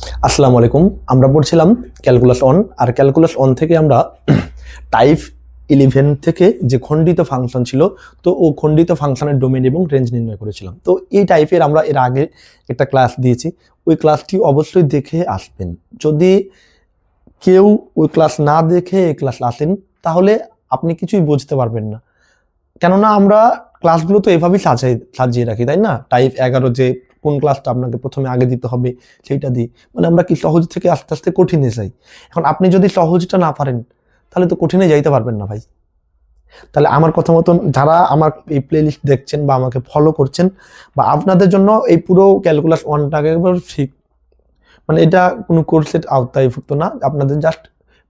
আসসালামু আলাইকুম। আমরা পড়ছিলাম ক্যালকুলাস অন, আর ক্যালকুলাস অন থেকে আমরা টাইপ 11 থেকে যে খণ্ডিত ফাংশন ছিল, তো ও খণ্ডিত ফাংশনের ডোমেন এবং রেঞ্জ নির্ণয় করেছিলাম। তো এই টাইপের আমরা এর আগে একটা ক্লাস দিয়েছি, ওই ক্লাসটি অবশ্যই দেখে আসবেন। যদি কেউ ওই ক্লাস না দেখে এই ক্লাস আসেন তাহলে আপনি কিছুই বুঝতে পারবেন না, কেননা আমরা ক্লাসগুলো তো এভাবেই সাজিয়ে রাখি, তাই না? টাইপ 11 যে কোন ক্লাসটা আপনাকে প্রথমে আগে দিতে হবে সেইটা দিই, মানে আমরা কি সহজ থেকে আস্তে আস্তে কঠিনে যাই। এখন আপনি যদি সহজটা না পারেন তাহলে তো কঠিনে যাইতে পারবেন না ভাই। তাহলে আমার কথা মতন যারা আমার এই প্লেলিস্ট দেখছেন বা আমাকে ফলো করছেন, বা আপনাদের জন্য এই পুরো ক্যালকুলাস ওয়ানটাকে একবার ফ্রি, মানে এটা কোনো কোর্সের আওতায়ভুক্ত না, আপনাদের জাস্ট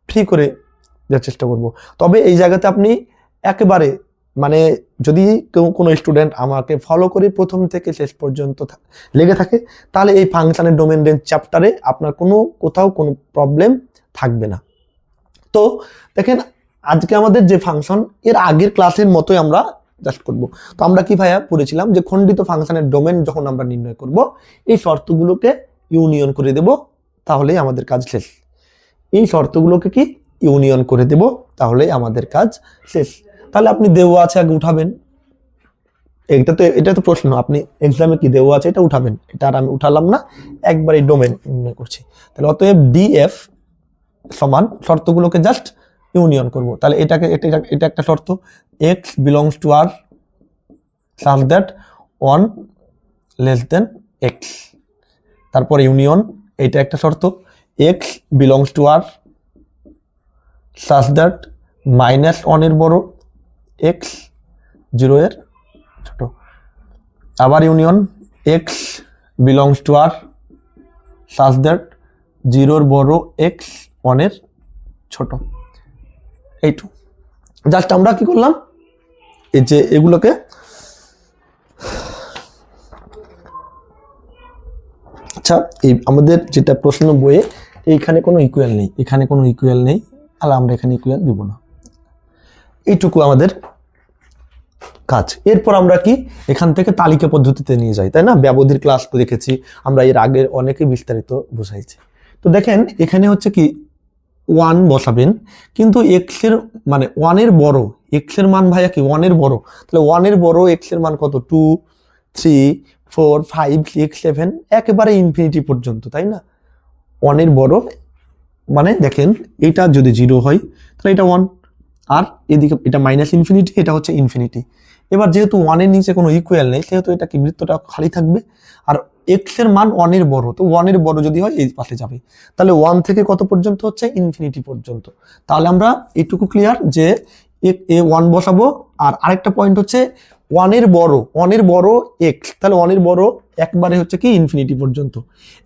ফ্রি করে দেওয়ার চেষ্টা করব। তবে এই জায়গাতে আপনি একেবারে মানে যদি কেউ কোনো স্টুডেন্ট আমাকে ফলো করে প্রথম থেকে শেষ পর্যন্ত লেগে থাকে, তাহলে এই ফাংশনের ডোমেন রেঞ্জ চ্যাপ্টারে আপনার কোথাও কোনো প্রবলেম থাকবে না। তো দেখেন, আজকে আমাদের যে ফাংশন এর আগের ক্লাসের মতোই আমরা জাস্ট করব। তো আমরা কি ভাইয়া পড়েছিলাম যে খণ্ডিত ফাংশনের ডোমেন যখন আমরা নির্ণয় করব, এই শর্তগুলোকে ইউনিয়ন করে দেব, তাহলেই আমাদের কাজ শেষ। এই শর্তগুলোকে কি ইউনিয়ন করে দেব, তাহলেই আমাদের কাজ শেষ। তাহলে আপনি দেওয়া আছে আগে উঠাবেন, এটা তো প্রশ্ন, আপনি এক্সামে কি দেওয়া আছে এটা উঠাবেন, এটা আর আমি উঠালাম না, একবার এই ডোমেন নির্ণয় করছি। তাহলে অতএব ডিএফ সমান শর্তগুলোকে জাস্ট ইউনিয়ন করব। তাহলে এটা একটা শর্ত, x belongs to R such that one less than x. তারপর ইউনিয়ন, এটা একটা শর্ত, x belongs to R such that minus ওয়ানের বড়, এক্স 0 এর ছোট। আবার union, x belongs to R such that 0 বড়, এক্স 1 এর ছোট। এইটু জাস্ট আমরা কি করলাম, এই যে এগুলোকে আচ্ছা, এই আমাদের যেটা প্রশ্ন বইয়ে এইখানে কোনো ইকুয়াল নেই, এখানে কোনো ইকুয়াল নেই, তাহলে আমরা এখানে ইকুয়াল দিব না। এইটুকু আমাদের কাজ। এরপর আমরা কি এখান থেকে তালিকা পদ্ধতিতে নিয়ে যাই, তাই না? ব্যবধির ক্লাস দেখেছি আমরা, এর আগে অনেকে বিস্তারিত বুঝাইছি। তো দেখেন এখানে হচ্ছে কি 1 বসাবেন, কিন্তু এক্স এর মানে 1 এর বড়, এক্স এর মান ভাইয়া কি 1 এর বড়, তাহলে 1 এর বড় এক্স এর মান কত? 2, 3, 4, 5, 6, 7 একেবারে ইনফিনিটি পর্যন্ত, তাই না? 1 এর বড় মানে দেখেন এটা যদি 0 হয় তাহলে এটা 1, আর এদিকে এটা মাইনাস ইনফিনিটি, এটা হচ্ছে ইনফিনিটি। এবার যেহেতু 1 এর নিচে কোনো ইকুয়াল নেই, সেহেতু এটা কি বৃত্তটা খালি থাকবে, আর এক্স এর মান 1 এর বড়, তো 1 এর বড় যদি হয় এই পাশে যাবে, তাহলে 1 থেকে কত পর্যন্ত হচ্ছে? ইনফিনিটি পর্যন্ত। তাহলে আমরা এইটুকু ক্লিয়ার যে এ 1 বসাবো। আর আরেকটা পয়েন্ট হচ্ছে 1 এর বড় এক্স, তাহলে 1 এর বড় একবারে হচ্ছে কি ইনফিনিটি পর্যন্ত।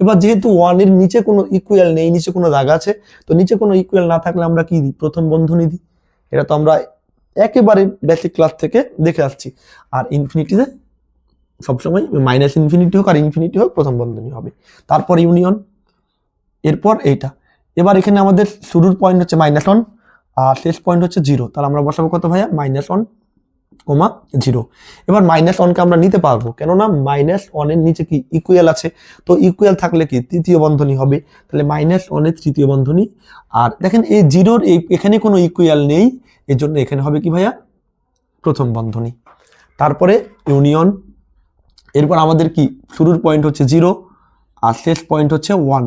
এবার যেহেতু 1 এর নিচে কোনো ইকুয়াল নেই, নিচে কোনো জায়গা আছে, তো নিচে কোনো ইকুয়াল না থাকলে আমরা কি দিই? প্রথম বন্ধনী দিই। এটা তো আমরা একেবারে বেসিক ক্লাস থেকে দেখে আসছি। আর ইনফিনিটিতে সবসময় মাইনাস ইনফিনিটি হোক আর ইনফিনিটি হোক প্রথম বন্ধনী হবে, তারপর ইউনিয়ন, এরপর এইটা। এবার এখানে আমাদের শুরুর পয়েন্ট হচ্ছে -1 আর শেষ পয়েন্ট হচ্ছে 0, তাহলে আমরা বসাবো কত ভাইয়া? -1, 0। এবার -1কে আমরা নিতে পারবো, কেননা -1 এর নিচে কি ইকুয়াল আছে, তো ইকুয়াল থাকলে কি তৃতীয় বন্ধনী হবে, তাহলে -1 এর তৃতীয় বন্ধনী। আর দেখেন এই 0-র এখানে কোনো ইকুয়াল নেই, এর জন্য এখানে হবে কি ভাইয়া? প্রথম বন্ধনী, তারপরে ইউনিয়ন। এরপর আমাদের কি শুরুর পয়েন্ট হচ্ছে 0 আর শেষ পয়েন্ট হচ্ছে 1,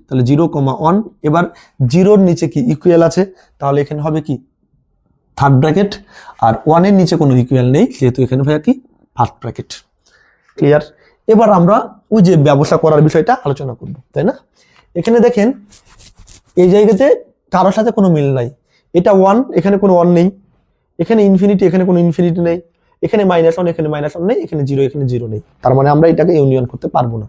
তাহলে 0, 1। এবার 0-র নিচে কি ইকুয়াল আছে, তাহলে এখানে হবে কি? Third bracket. আর 1 এর নিচে কোনো ইকুয়াল নেই, সেহেতু এখানে ভাইয়া কি? First bracket. ক্লিয়ার? এবার আমরা ওই যে ব্যবসা করার বিষয়টা আলোচনা করব, তাই না? এখানে দেখেন এই জায়গাতে কারোর সাথে কোনো মিল নাই, এটা 1, এখানে কোনো 1 নেই, এখানে ইনফিনিটি, এখানে কোনো ইনফিনিটি নেই, এখানে -1, এখানে -1 নেই, এখানে 0, এখানে 0 নেই, তার মানে আমরা এটাকে ইউনিয়ন করতে পারবো না,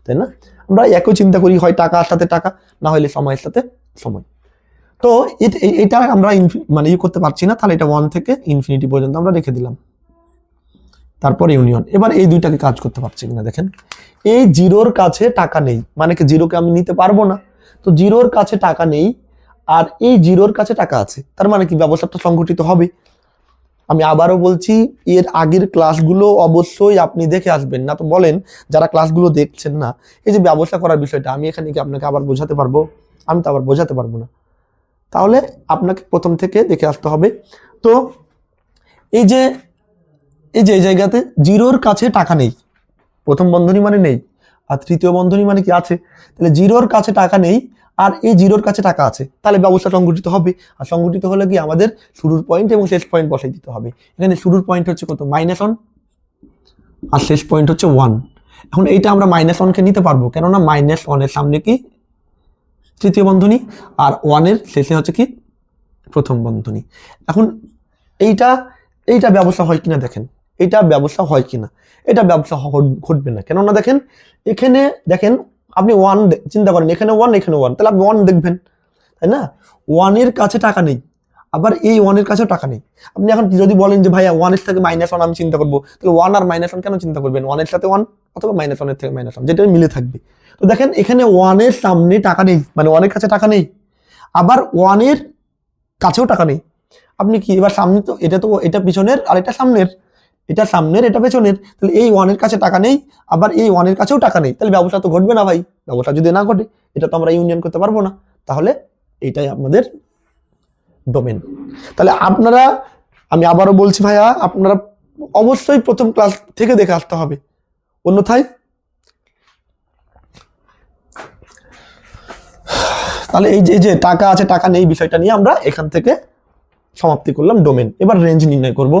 তাই না? আমরা একই চিন্তা করি, হয় টাকার সাথে টাকা, না হলে সময়ের সাথে সময়। তো এটা আমরা মানে করতে পারছি না, তাহলে এটা 1 থেকে ইনফিনিটি পর্যন্ত আমরা রেখে দিলাম, তারপর ইউনিয়ন। এবার এই দুইটাকে কাজ করতে পারছি কিনা দেখেন, এই 0-র কাছে টাকা নেই, মানে কি 0-কে আমি নিতে পারবো না, তো 0-র কাছে টাকা নেই, আর এই 0-র কাছে টাকা আছে, তার মানে কি ব্যবসাটা সংগঠিত হবে। আমি আবারও বলছি, এর আগের ক্লাসগুলো অবশ্যই আপনি দেখে আসবেন, না তো বলেন যারা ক্লাসগুলো দেখছেন না, এই যে ব্যবস্থা করার বিষয়টা আমি এখানে কি আপনাকে আবার বোঝাতে পারবো? আমি তো আবার বোঝাতে পারবো না। তাহলে আপনাকে প্রথম থেকে দেখে আসতে হবে। তো এই যে এই জায়গাতে জিরোর কাছে টাকা নেই, প্রথম বন্ধনী মানে নেই, আর তৃতীয় বন্ধনী মানে কি আছে, তাহলে জিরোর কাছে টাকা নেই আর এই জিরোর কাছে টাকা আছে, তাহলে ব্যবস্থা সংগঠিত হবে। আর সংগঠিত হলে কি আমাদের শুরুর পয়েন্ট এবং শেষ পয়েন্ট বসাই দিতে হবে। এখানে শুরুর পয়েন্ট হচ্ছে কত, -1, আর শেষ পয়েন্ট হচ্ছে 1। এখন এইটা আমরা -1কে নিতে পারবো, কেননা -1-এর সামনে কি তৃতীয় বন্ধনী, আর 1-এর শেষে হচ্ছে কি প্রথম বন্ধনী। এখন এইটা এইটা ব্যবস্থা হয় কিনা দেখেন, এটা ব্যবস্থা হয় কিনা, এটা ব্যবস্থা ঘটবে না, কেননা দেখেন এখানে দেখেন আপনি 1 চিন্তা করেন, এখানে 1 এখানে 1, তাহলে আপনি 1 দেখবেন, তাই না? 1-এর কাছে টাকা নেই, আবার এই 1-এর কাছেও টাকা নেই। আপনি এখন যদি বলেন যে ভাইয়া 1-এর থেকে -1 আমি চিন্তা করবো, তাহলে 1 আর -1 কেন চিন্তা করবেন? 1-এর সাথে 1 অথবা -1-এর থেকে -1, যেটা মিলে থাকবে। তো দেখেন এখানে 1-এর সামনে টাকা নেই, মানে 1-এর কাছে টাকা নেই, আবার 1-এর কাছেও টাকা নেই। আপনি কি এবার সামনে, তো এটা পিছনের আর এটা সামনের, এটা সামনের এটা পেছনের, তাহলে এই 1-এর কাছে টাকা নেই, আবার এই 1-এর কাছেও টাকা নেই, তাহলে ব্যবস্থা তো ঘটবে না ভাই। ব্যবস্থা যদি না ঘটে, এটা তো আমরা ইউনিয়ন করতে পারবো না, তাহলে এইটাই আমাদের ডোমেন। তাহলে আপনারা, আমি আবারও বলছি ভাইয়া, আপনারা অবশ্যই প্রথম ক্লাস থেকে দেখে আসতে হবে, অন্যথায়। তাহলে এই যে টাকা আছে টাকা নেই বিষয়টা নিয়ে আমরা এখান থেকে সমাপ্তি করলাম ডোমেন। এবার রেঞ্জ নির্ণয় করব।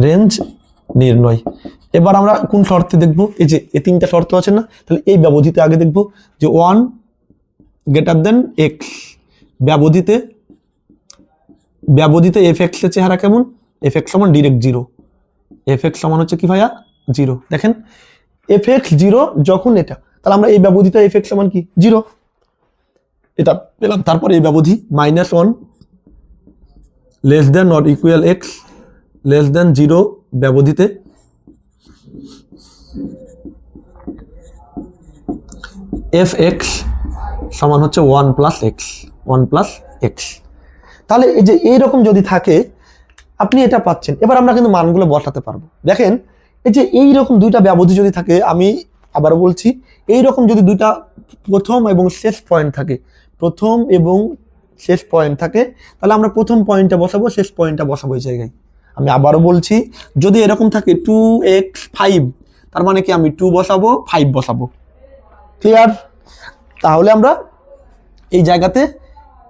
রেঞ্জ নির্ণয় এবার আমরা কোন শর্তে দেখব? এই যে এই তিনটা শর্ত আছে না, তাহলে এই ব্যবধিতে আগে দেখব যে 1 > x, ব্যবধিতে fx এর চেহারা কেমন? fx সমান ডিরেক্ট 0, fx সমান হচ্ছে কি ভাইয়া 0। দেখেন fx 0 যখন এটা, তাহলে আমরা এই ব্যবধিতে fx সমান কি 0 এটা পেলাম। তারপরে এই ব্যবধি -1 < x <0 ব্যবধিতে fx সমান হচ্ছে 1 + x। তাহলে এই যে এইরকম যদি থাকে আপনি এটা পাচ্ছেন। এবার আমরা কিন্তু মানগুলো বসাতে পারবো। দেখেন এই যে এইরকম দুইটা ব্যবধি যদি থাকে, আমি আবারও বলছি, এইরকম যদি দুইটা প্রথম এবং শেষ পয়েন্ট থাকে, প্রথম এবং শেষ পয়েন্ট থাকে, তাহলে আমরা প্রথম পয়েন্টটা বসাবো, শেষ পয়েন্টটা বসাবো এই জায়গায়। আমি আবারও বলছি, যদি এরকম থাকে 2x 5, তার মানে কি আমি 2 বসাবো 5 বসাবো, ক্লিয়ার? তাহলে আমরা এই জায়গাতে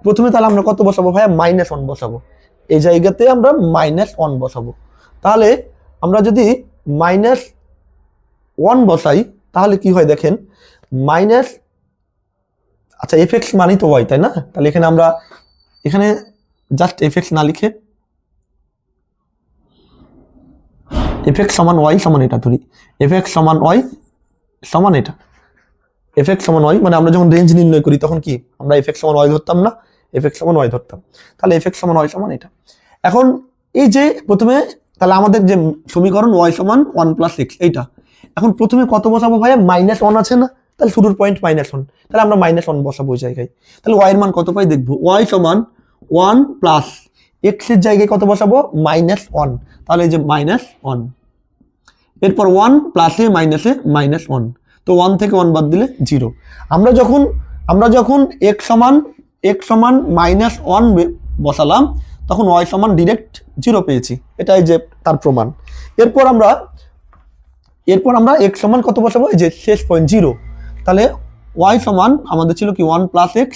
প্রথমে তাহলে আমরা কত বসাবো ভাইয়া? -1 বসাবো। এই জায়গাতে আমরা -1 বসাবো। তাহলে আমরা যদি -1 বসাই তাহলে কি হয় দেখেন, আচ্ছা fx মানেই তো y, তাই না? তাহলে এখানে আমরা জাস্ট fx না লিখে fx সমান y সমান এটা ধরি, fx সমান y সমান এটা, fx সমান y মানে আমরা যখন রেঞ্জ নির্ণয় করি তখন কি আমরা fx সমান y ধরতাম না, fx সমান y ধরতাম। তাহলে fx সমান y সমান এটা। এখন এই যে প্রথমে তাহলে আমাদের যে সমীকরণ y সমান 1 + x এইটা, এখন প্রথমে কত বসাবো ভাইয়া? -1 আছে না, তাহলে শুরুর পয়েন্ট -1, তাহলে আমরা -1 বসাবো ওই জায়গায়। তাহলে y এর মান কত পাই দেখবো, y সমান 1 + x এর জায়গায় কত বসাবো? -1, তাহলে এই যে -1, এরপর 1 + এ -1, তো 1 থেকে 1 বাদ দিলে 0। আমরা যখন x সমান -1 বসালাম তখন y সমান ডিরেক্ট 0 পেয়েছি, এটাই যে তার প্রমাণ। এরপর আমরা x সমান কত বসাবো? এই যে শেষ পয়েন্ট 0, তাহলে y সমান আমাদের ছিল কি 1 + x।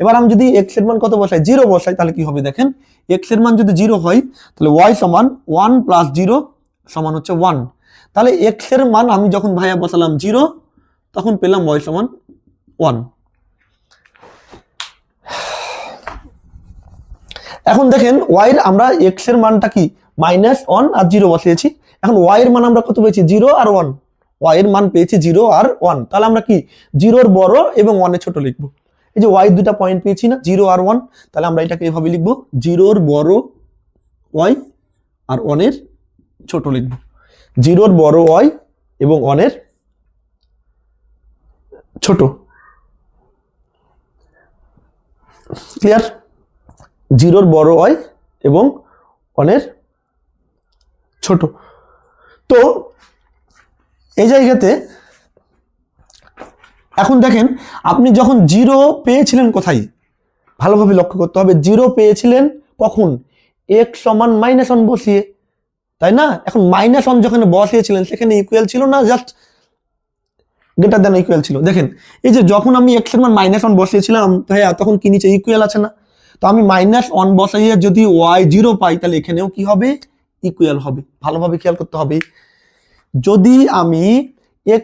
এবার আমি যদি x এর মান কত বসাই? 0 বসাই, তাহলে কি হবে দেখেন, x এর মান যদি 0 হয় তাহলে y সমান 1 + 0 সমান হচ্ছে 1। তাহলে x এর মান আমি যখন ভাইয়া বসালাম 0, তখন পেলাম y সমান 1। এখন দেখেন y এর আমরা x এর মানটা কি -1 আর 0 বসিয়েছি, এখন y এর মান আমরা কত পেয়েছি? 0 আর 1, y এর মান পেয়েছি 0 আর 1। তাহলে আমরা কি 0 এর বড় এবং 1 এর ছোট লিখবো। এই যে y দুটা পয়েন্ট পেয়েছি না, 0 আর 1, তাহলে আমরা এটাকে এভাবে লিখবো, 0 এর বড় y আর 1 এর ছোট লিখবো, 0 এর বড় y এবং 1 এর ছোট, ক্লিয়ার? জিরোর বড় হয় এবং ওয়ানের ছোট। তো এই জায়গাতে এখন দেখেন আপনি যখন জিরো পেয়েছিলেন কোথায়, ভালোভাবে লক্ষ্য করতে হবে, জিরো পেয়েছিলেন কখন, x সমান -1 বসিয়ে, তাই না? এখন -1 যখন বসিয়েছিলেন সেখানে ইকুয়াল ছিল না জাস্ট গ্রেটার দ্যান ইকুয়াল ছিল? দেখেন এই যে যখন আমি x এর মান -1 বসিয়েছিলাম ভাইয়া তখন কি নিচে ইকুয়াল আছে না? তো আমি -1 বসাইয়ে যদি y 0 পাই তাহলে এখানেও কি হবে, ইকুয়াল হবে। ভালোভাবে খেয়াল করতে হবে, যদি আমি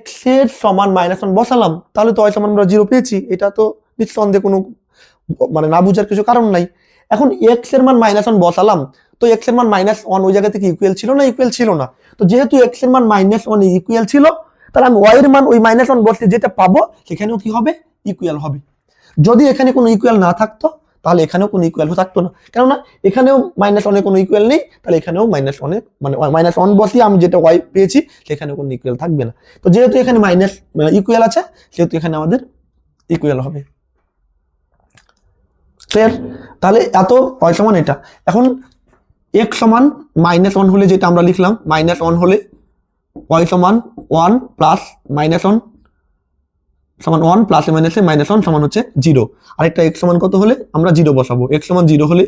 x এর সমান -1 বসালাম তাহলে তো y সমান আমরা 0 পেয়েছি, এটা তো নিঃসন্দেহে কোনো মানে না বুঝার কিছু কারণ নাই। এখন x এর মান -1 বসালাম, তো x এর মান -1 ওই জায়গা থেকে ইকুয়াল ছিল না? ইকুয়াল ছিল না। তো যেহেতু x এর মান -1 ইকুয়াল ছিল, তাহলে আমি y এর মান ওই -1 বসলে যেটা পাবো সেখানেও কি হবে, ইকুয়াল হবে। যদি এখানে কোনো ইকুয়াল না থাকতো তাহলে এখানেও কোনো ইকুয়াল থাকতো না, কেননা এখানেও -1 কোনো ইকুয়াল নেই, তাহলে এখানেও -1 মানে -1 বসিয়ে আমি যেটা y পেয়েছি সেখানেও কোনো ইকুয়াল থাকবে না। তো যেহেতু এখানে ইকুয়াল আছে সেহেতু এখানে আমাদের ইকুয়াল হবে। ক্লিয়ার? তাহলে এত y সমান এটা। এখন x সমান -1 হলে যেটা আমরা লিখলাম, -1 হলে y সমান 1 প্লাস -1 সমান 1 প্লাস -1 সমান হচ্ছে 0। আরেকটা x সমান কত হলে আমরা 0 বসাবো, x সমান 0 হলে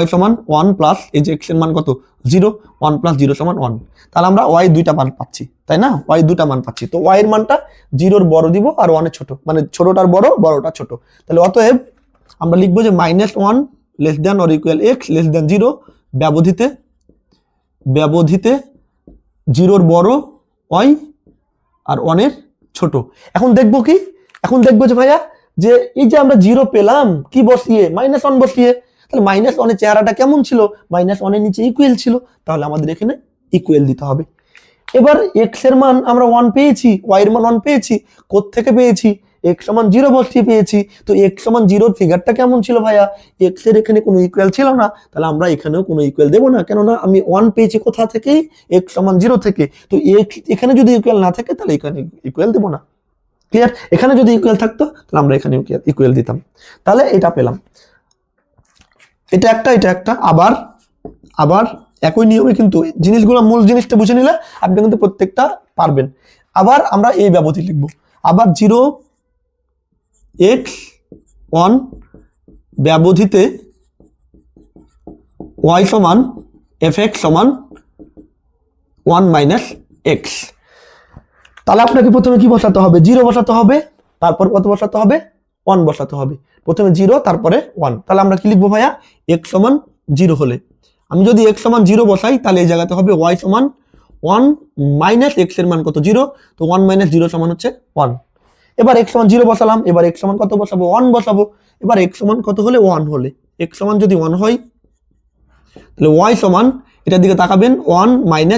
y সমান 1 প্লাস এই যে x এর মান কত 0, 1 প্লাস 0 সমান 1। তাহলে আমরা y দুইটা মান পাচ্ছি, তাই না? y দুটা মান পাচ্ছি। তো y এর মানটা 0 বড় দিব আর 1 এর ছোট, মানে ছোটটার বড় বড়টা ছোট। তাহলে অতএব আমরা লিখবো যে -1 less than or equal x less than 0 ব্যবধিতে 0 বড় y আর 1 এর ছোট। এখন দেখবো কি, এখন দেখবো যে ভাইয়া যে এই যে আমরা 0 পেলাম কি বসিয়ে, -1 বসিয়ে, তাহলে -1 এর চেহারাটা কেমন ছিল, -1 এর নিচে ইকুয়াল ছিল, তাহলে আমাদের এখানে ইকুয়াল দিতে হবে। এবার x এর মান আমরা 1 পেয়েছি, y এর মান 1 পেয়েছি, কোত্থেকে পেয়েছি, x সমান 0 বসিয়ে পেয়েছি। তো x সমান 0 ফিগারটা কেমন ছিল ভাইয়া, x এর এখানে কোনো ইকুয়াল ছিল না, তাহলে আমরা এখানেও কোনো ইকুয়াল দেবো না, কেননা আমি 1 পেয়েছি কোথা থেকে, x সমান 0 থেকে। তো x এখানে যদি ইকুয়াল না থাকে তাহলে এখানে ইকুয়াল দেবো না। ক্লিয়ার? এখানে যদি ইকুয়াল থাকতো তাহলে আমরা এখানে ইকুয়াল দিতাম। তাহলে এটা পেলাম, এটা একটা আবার একই নিয়মে কিন্তু জিনিসগুলো, মূল জিনিসটা বুঝে নিলে আপনি কিন্তু প্রত্যেকটা পারবেন। আবার আমরা এই ব্যবধি লিখব, আবার 0x1 ব্যবধিতে y সমান fx সমান 1 - x। তাহলে আপনাকে প্রথমে কি বসাতে হবে, 0 বসাতে হবে, তারপর কত বসাতে হবে, 1 বসাতে হবে। প্রথমে 0 তারপরে 1। তাহলে আমরা কি লিখবো ভাইয়া, x সমান 0 হলে আমি যদি x সমান 0 বসাই তাহলে এই জায়গাতে হবে y সমান 1 - x এর মান কত, 0। তো 1 - 0 সমান হচ্ছে 1। এবার x সমান 0 বসালাম, এবার x সমান কত বসাবো, 1 বসাবো। এবার x সমান কত হলে, 1 হলে, x সমান যদি 1 হয় তাহলে y সমান, এটার দিকে তাকাবেন, 1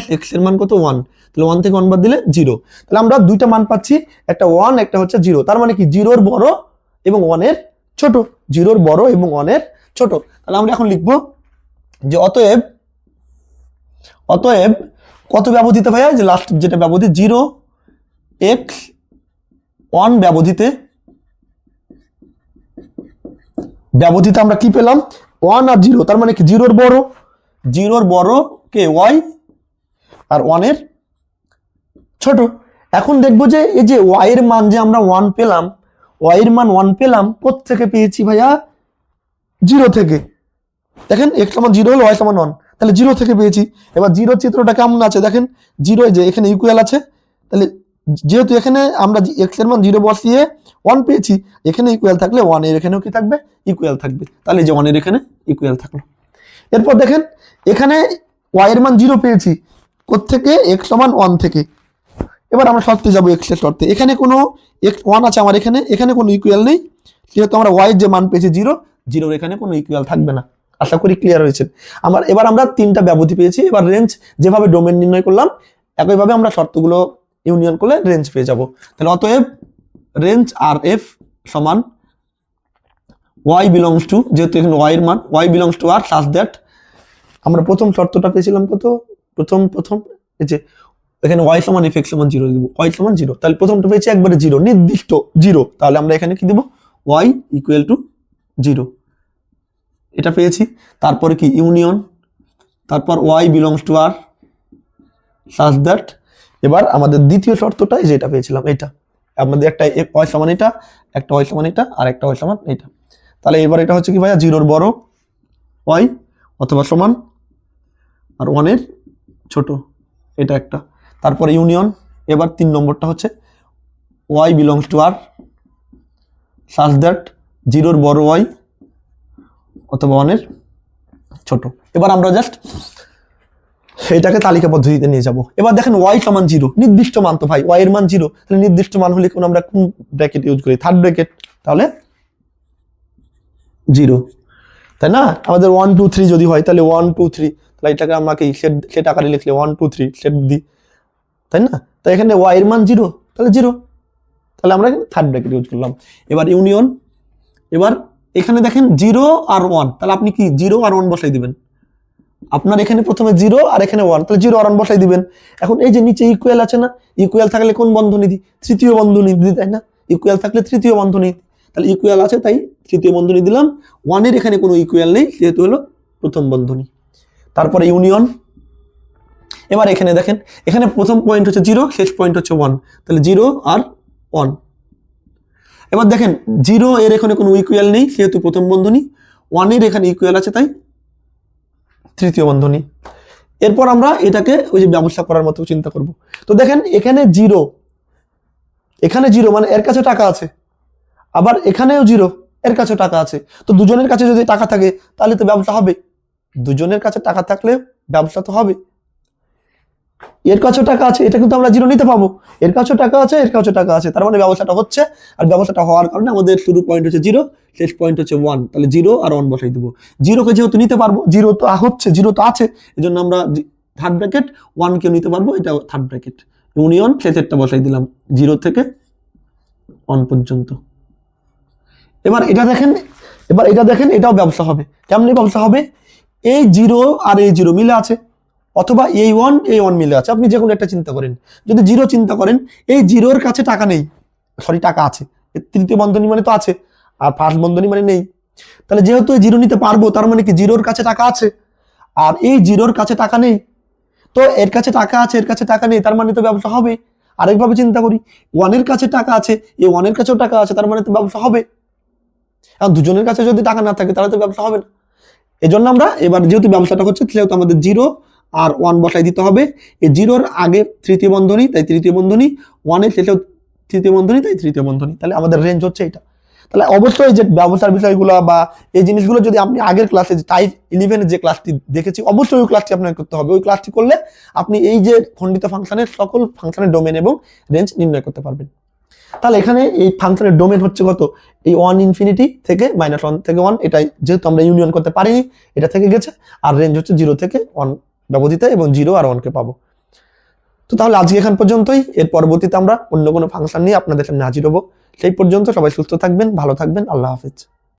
- x এর মান কত, 1। তাহলে 1 থেকে 1 বাদ দিলে 0। তাহলে আমরা দুইটা মান পাচ্ছি, একটা 1 একটা হচ্ছে 0। তার মানে কি 0 এর বড় এবং 1 এর ছোট, 0 এর বড় এবং 1 এর ছোট। তাহলে আমরা এখন লিখবো যে অতএব কত ব্যবধিতে ভাইয়া, যে লাস্ট যেটা ব্যবধি 0x1 ব্যবধিতে আমরা কি পেলাম, 1 আর 0। তার মানে কি 0 এর বড় কে y আর 1 এর ছোট। এখন দেখবো যে এই যে y এর মান যে আমরা 1 পেলাম, y এর মান 1 পেলাম কোত্থেকে পেয়েছি ভাইয়া, 0 থেকে। দেখেন x সমান 0 হলো y সমান 1, তাহলে 0 থেকে পেয়েছি। এবার 0 চিত্রটা কেমন আছে দেখেন, 0 যে এখানে ইকুয়াল আছে, তাহলে যেহেতু এখানে আমরা x এর মান 0 বসিয়ে 1 পেয়েছি, এখানে ইকুয়াল থাকলে 1 এর এখানেও কি থাকবে, ইকুয়াল থাকবে। তাহলে যে 1 এর এখানে ইকুয়াল থাকলো। এরপর দেখেন এখানে y এর মান 0 পেয়েছি কোত্থেকে, x সমান 1 থেকে। এবার আমরা শর্তে যাবো, x এর শর্তে। এখানে কোনো x1 আছে আমার, এখানে কোনো ইকুয়াল নেই, যেহেতু আমরা y এর যে মান পেয়েছি 0, 0 এর এখানে কোনো ইকুয়াল থাকবে না। আশা করি ক্লিয়ার হয়েছে। এবার আমরা তিনটা ব্যবধি পেয়েছি। এবার রেঞ্জ, যেভাবে ডোমেন নির্ণয় করলাম একইভাবে আমরা শর্তগুলো ইউনিয়ন করলে রেঞ্জ পেয়ে যাব। তাহলে অতএব রেঞ্জ আর এফ সমান y বিলংস টু, যেহেতু এখানে y এর মান y belongs to R such that, আমরা প্রথম শর্তটা পেয়েছিলাম কত, প্রথম এই যে এখানে y সমান f x সমান 0 দিব, y সমান 0। তাহলে প্রথমটা পেয়েছি একবারে 0, নির্দিষ্ট 0। তাহলে আমরা এখানে কি দেব, y ইকুয়াল টু 0। এটা পেয়েছি। তারপরে কি ইউনিয়ন, তারপর y belongs to R such that, এবার আমাদের দ্বিতীয় শর্তটা এই যে এটা পেয়েছিলাম, এটা আমাদের একটা ওয়াই সমান এটা, একটা ওয়াই সমান এটা, আর একটা ওয়াই সমান এটা। তাহলে এবার এটা হচ্ছে কি ভাইয়া জিরোর বড় ওয়াই অথবা সমান আর ওয়ানের ছোট, এটা একটা। তারপরে ইউনিয়ন, এবার 3 নম্বরটা হচ্ছে y belongs to R such that জিরোর বড় ওয়াই অথবা ওয়ানের ছোট। এবার আমরা জাস্ট এটাকে তালিকা পদ্ধতিতে নিয়ে যাব। এবার দেখেন ওয়াই সমান 0, নির্দিষ্ট মান তো ভাই, ওয়াই এর মান 0, তাহলে নির্দিষ্ট মান হলে কোন আমরা কোন ব্র্যাকেট ইউজ করি, থার্ড ব্র্যাকেট, তাহলে 0, তাই না? আমাদের 1 2 3 যদি হয় তাহলে 1 2 3, তাহলে এটাকে আমাকে সেট আকারে লিখলে 1 2 3 সেট দিই, তাই না? তাই এখানে ওয়াই এর মান 0, তাহলে 0, তাহলে আমরা থার্ড ব্র্যাকেট ইউজ করলাম। এবার ইউনিয়ন, এবার এখানে দেখেন 0 আর 1, তাহলে আপনি কি 0 আর 1 বসাই দিবেন। আপনার এখানে প্রথমে 0 আর এখানে 1, তাহলে 0 আর 1 বসাই দিবেন। এখন এই যে নিচে ইকুয়াল আছে না, ইকুয়াল থাকলে কোন বন্ধনী দিই, তৃতীয় বন্ধনী দিই, তাই না? ইকুয়াল থাকলে তৃতীয় বন্ধনী, তাহলে ইকুয়াল আছে তাই তৃতীয় বন্ধনী দিলাম। 1 এর এখানে কোনো ইকুয়াল নেই, যেহেতু হলো প্রথম বন্ধনী। তারপরে ইউনিয়ন, এবার এখানে দেখেন এখানে প্রথম পয়েন্ট হচ্ছে 0, শেষ পয়েন্ট হচ্ছে 1, তাহলে 0 আর 1। এবার দেখেন 0 এর এখানে কোনো ইকুয়াল নেই, যেহেতু প্রথম বন্ধনী। 1 এর এখানে ইকুয়াল আছে তাই তৃতীয় বন্ধনী। এরপর আমরা এটাকে ওই যে ব্যবস্থা করার মতো চিন্তা করব। তো দেখেন এখানে 0, এখানে 0 মানে এর কাছে টাকা আছে, আবার এখানেও 0, এর কাছে টাকা আছে। তো দুজনের কাছে যদি টাকা থাকে তাহলে তো ব্যবসা হবে, দুজনের কাছে টাকা থাকলে ব্যবসা তো হবে। এর কাছেও টাকা আছে, এটা কিন্তু আমরা 0 নিতে পাবো, এর কাছেও টাকা আছে, এর কাছেও টাকা আছে, তার মানে ব্যবসাটা হচ্ছে। আর ব্যবসাটা হওয়ার কারণে আমাদের শুরু পয়েন্ট হচ্ছে 0, শেষ পয়েন্ট হচ্ছে 1, তাহলে 0 আর 1 বসাই দেবো। 0 কে যেহেতু নিতে পারবো, 0 তো হচ্ছে, 0 তো আছে, এই জন্য আমরা থার্ড ব্র্যাকেট 1 কেও নিতে পারবো, এটা থার্ড ব্র্যাকেট। ইউনিয়ন শেষেরটা বসাই দিলাম 0 থেকে 1 পর্যন্ত। এবার এটা দেখেন, এটাও ব্যবসা হবে। কেমনি ব্যবসা হবে, এই 0 আর এই 0 মিলে আছে, অথবা এই 1 মিলে আছে, আপনি যে কোনো একটা চিন্তা করেন। যদি 0 চিন্তা করেন, এই 0-র কাছে টাকা নেই, সরি টাকা আছে, তৃতীয় বন্ধনী মানে তো আছে, আর ফার্স্ট বন্ধনী মানে নেই। তাহলে যেহেতু এই 0 নিতে পারবো, তার মানে কি 0-র কাছে টাকা আছে, আর এই 0-র কাছে টাকা নেই। তো এর কাছে টাকা আছে, এর কাছে টাকা নেই, তার মানে তো ব্যবসা হবে। আরেকভাবে চিন্তা করি, 1-এর কাছে টাকা আছে, এই 1-এর কাছেও টাকা আছে, তার মানে তো ব্যবসা হবে। আর দুজনের কাছে যদি টাকা না থাকে তাহলে তো ব্যবসা হবে না। এই জন্য আমরা এবার যেহেতু ব্যবসাটা হচ্ছে, সেহেতু আমাদের 0 আর 1 বসাই দিতে হবে। এই 0-র আগে তৃতীয় বন্ধনী, তাই তৃতীয় বন্ধনী, 1-এর শেষেও তৃতীয় বন্ধনী, তাই তৃতীয় বন্ধনী। তাহলে আমাদের রেঞ্জ হচ্ছে এটা। তাহলে অবশ্যই যে ব্যবসার বিষয়গুলো বা এই জিনিসগুলো যদি আপনি আগের ক্লাসে টাইপ 11 যে ক্লাসটি দেখেছি, অবশ্যই ওই ক্লাসটি আপনাকে করতে হবে। ওই ক্লাসটি করলে আপনি এই যে খণ্ডিত ফাংশনের সকল ফাংশনের ডোমেন এবং রেঞ্জ নির্ণয় করতে পারবেন। তাহলে এখানে এই ফাংশনের ডোমেন হচ্ছে কত, এই 1 ইনফিনিটি থেকে -1 থেকে 1, এটাই যেহেতু আমরা ইউনিয়ন করতে পারিনি, এটা থেকে গেছে। আর রেঞ্জ হচ্ছে 0 থেকে 1 ব্যবধিত, এবং 0 আর 1 কে পাবো। তো তাহলে আজকে এখান পর্যন্তই। এর পরবর্তীতে আমরা অন্য কোনো ফাংশন নিয়ে আপনাদের সামনে হাজির হবো। সেই পর্যন্ত সবাই সুস্থ থাকবেন, ভালো থাকবেন, আল্লাহ হাফেজ।